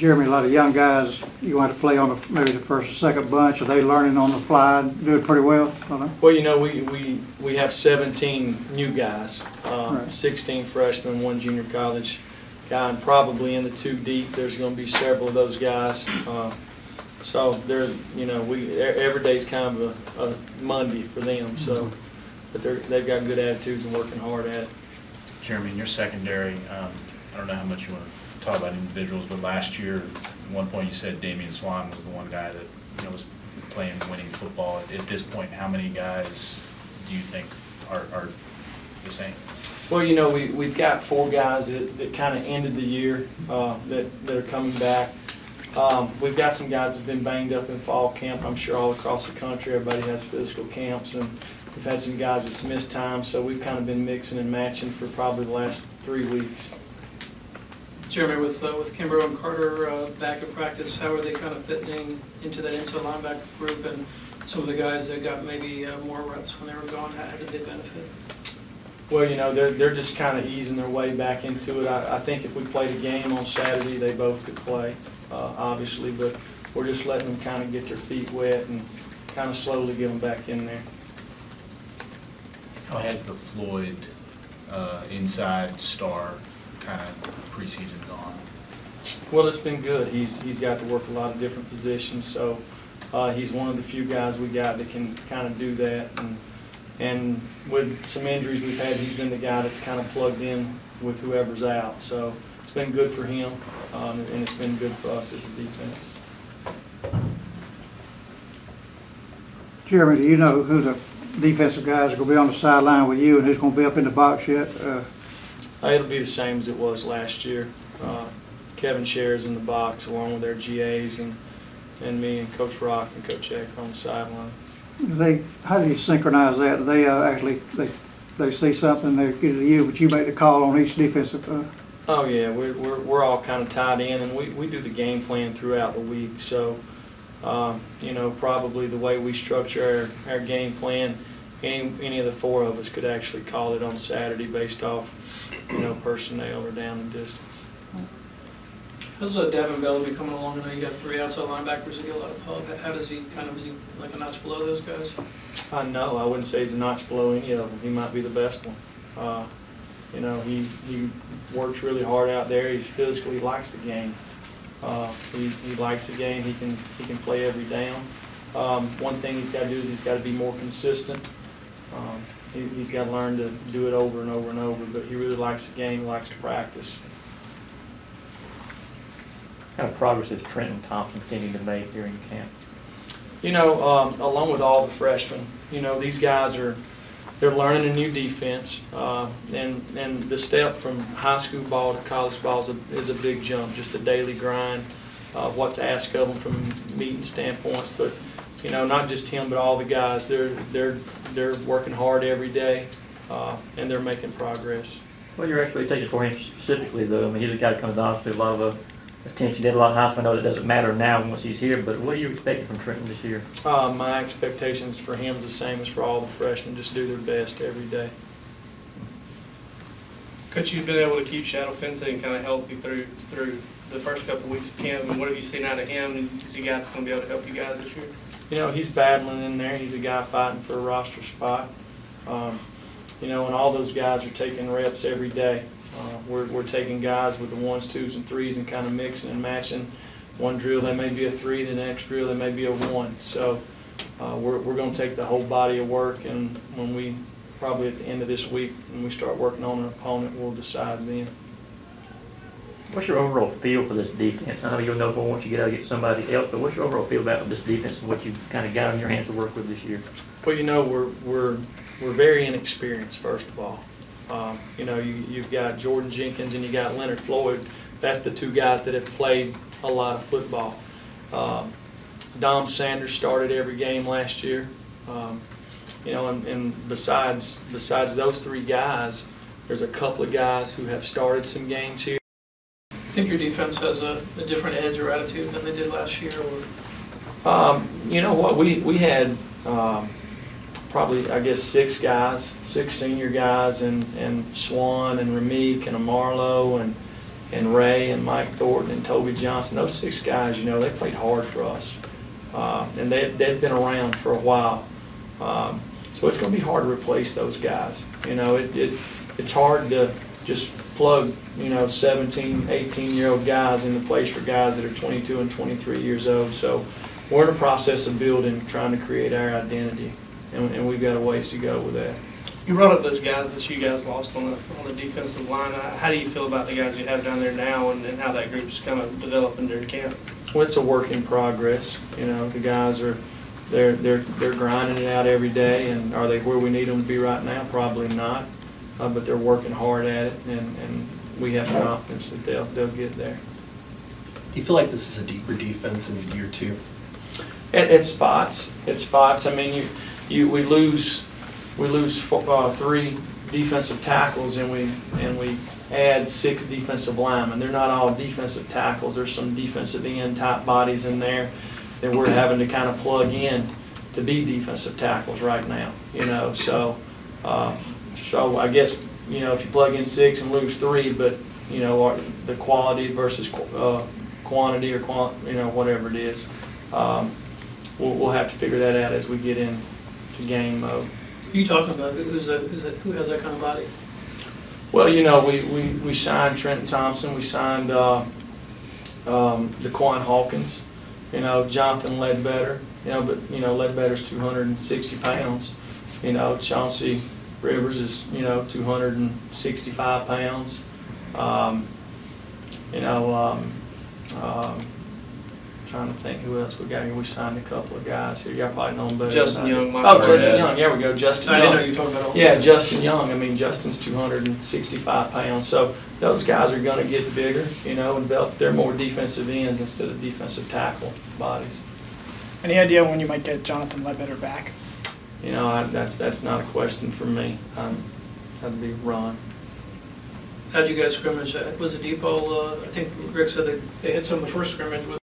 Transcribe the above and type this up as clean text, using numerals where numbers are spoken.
Jeremy, a lot of young guys, you want to play on maybe the first or second bunch. Are they learning on the fly and doing pretty well? Well, you know, we have 17 new guys, Right. 16 freshmen, 1 junior college guy, and probably in the 2 deep. There's going to be several of those guys. So they're, you know, every day's kind of a Monday for them. So, but they've got good attitudes and working hard at it. Jeremy, in your secondary, I don't know how much you want to talk about individuals, but last year, at one point you said Damian Swan was the one guy that, you know, was playing winning football. At this point, how many guys do you think are the same? Well, you know, we've got 4 guys that kind of ended the year that are coming back. We've got some guys that have been banged up in fall camp. I'm sure all across the country, everybody has physical camps, and we've had some guys that's missed time, so we've kind of been mixing and matching for probably the last 3 weeks. Jeremy, with Kimbrough and Carter back in practice, how are they kind of fitting into that inside linebacker group, and some of the guys that got maybe more reps when they were gone, how did they benefit? Well, you know, they're just kind of easing their way back into it. I think if we played a game on Saturday, they both could play, obviously, but we're just letting them kind of get their feet wet and kind of slowly get them back in there. How has the Floyd inside star kind of preseason gone? Well, it's been good. He's got to work a lot of different positions, so he's one of the few guys we got that can kind of do that. And with some injuries we've had, he's been the guy that's kind of plugged in with whoever's out. So it's been good for him, and it's been good for us as a defense. Jeremy, do you know who the defensive guys are going to be on the sideline with you and who's going to be up in the box yet? It'll be the same as it was last year. Kevin shares in the box along with their GAs and me and Coach Rock and Coach Eck on the sideline. How do you synchronize that? Do they actually they see something, they get it to you, but you make the call on each defensive? Oh yeah, we're all kind of tied in, and we do the game plan throughout the week. So you know, probably the way we structure our game plan, any of the 4 of us could actually call it on Saturday based off, you know, personnel or down and distance. How's Davin Bell be coming along? I know you got 3 outside linebackers that get a lot of pub. How does he is he like a notch below those guys? No, I wouldn't say he's a notch below any of them. He might be the best one. You know, he works really hard out there. He's physical. He likes the game. He likes the game. He can play every down. One thing he's got to do is he's got to be more consistent. He's got to learn to do it over and over and over. But he really likes the game. He likes to practice. What kind of progress is Trenton Thompson continuing to make during camp? You know, along with all the freshmen, you know, these guys they're learning a new defense, and the step from high school ball to college ball is a big jump. Just the daily grind, what's asked of them from meeting standpoints. But you know, not just him, but all the guys. They're working hard every day, and they're making progress. What are your expectations for him specifically, though? I mean, he's a guy that comes down to a lot of attention. He had a lot of high school. I know that doesn't matter now once he's here, but what are you expecting from Trenton this year? My expectations for him is the same as for all the freshmen. Just do their best every day. Coach, you've been able to keep Shadow Fenton and kind of help you through the first couple of weeks of camp. And what have you seen out of him? And is he going to be able to help you guys this year? You know, he's battling in there. He's a guy fighting for a roster spot. You know, and all those guys are taking reps every day. We're taking guys with the 1s, 2s, and 3s and kind of mixing and matching. One drill, they may be a 3, the next drill, they may be a 1. So we're going to take the whole body of work, and when we, probably at the end of this week, when we start working on an opponent, we'll decide then. What's your overall feel for this defense? I know you'll know once you get out and get somebody else, but what's your overall feel about this defense and what you've kind of got on your hands to work with this year? Well, you know, we're very inexperienced, first of all. You know, you've got Jordan Jenkins and you got Leonard Floyd. That's the 2 guys that have played a lot of football. Dom Sanders started every game last year. You know, and besides those 3 guys, there's a couple of guys who have started some games here. I think your defense has a different edge or attitude than they did last year? Or? You know what, we had probably, I guess, 6 guys, 6 senior guys, and Swan and Ramik and Amarlo and Ray and Mike Thornton and Toby Johnson, those 6 guys, you know, they played hard for us. And they've been around for a while. So it's going to be hard to replace those guys. You know, it's hard to just plug, you know, 17, 18-year-old guys into place for guys that are 22 and 23 years old. So we're in the process of building, trying to create our identity, and we've got a ways to go with that. You brought up those guys that you guys lost on the defensive line. How do you feel about the guys you have down there now, and how that group's kind of developing during camp? Well, it's a work in progress. You know, the guys are they're grinding it out every day, and are they where we need them to be right now? Probably not, but they're working hard at it, and we have confidence that they'll get there. Do you feel like this is a deeper defense in year 2? It's spots. It's spots. I mean, we lose 3 defensive tackles, and we add 6 defensive linemen. They're not all defensive tackles. There's some defensive end type bodies in there that we're having to kind of plug in to be defensive tackles right now. You know, so I guess, you know, if you plug in 6 and lose 3, but you know, the quality versus quantity, or you know, whatever it is, we'll have to figure that out as we get into game mode. Who are you talking about? Who has that kind of body? Well, you know, we signed Trenton Thompson. We signed DeQuan Hawkins. You know, Jonathan Ledbetter. You know, but you know, Ledbetter's 260 pounds. You know, Chauncey Rivers is, you know, 265 pounds. You know, trying to think who else we got here. We signed a couple of guys here. Y'all probably know them better. Justin Young. Justin Young. There we go. Justin Young. I didn't know you were talking about. Yeah, Justin Young. I mean, Justin's 265 pounds. So those guys are going to get bigger, you know, and they're more defensive ends instead of defensive tackle bodies. Any idea when you might get Jonathan Ledbetter back? You know, that's not a question for me. That'd be Ron. How'd you guys scrimmage? Was it Depot? I think Rick said they had some of the first scrimmage with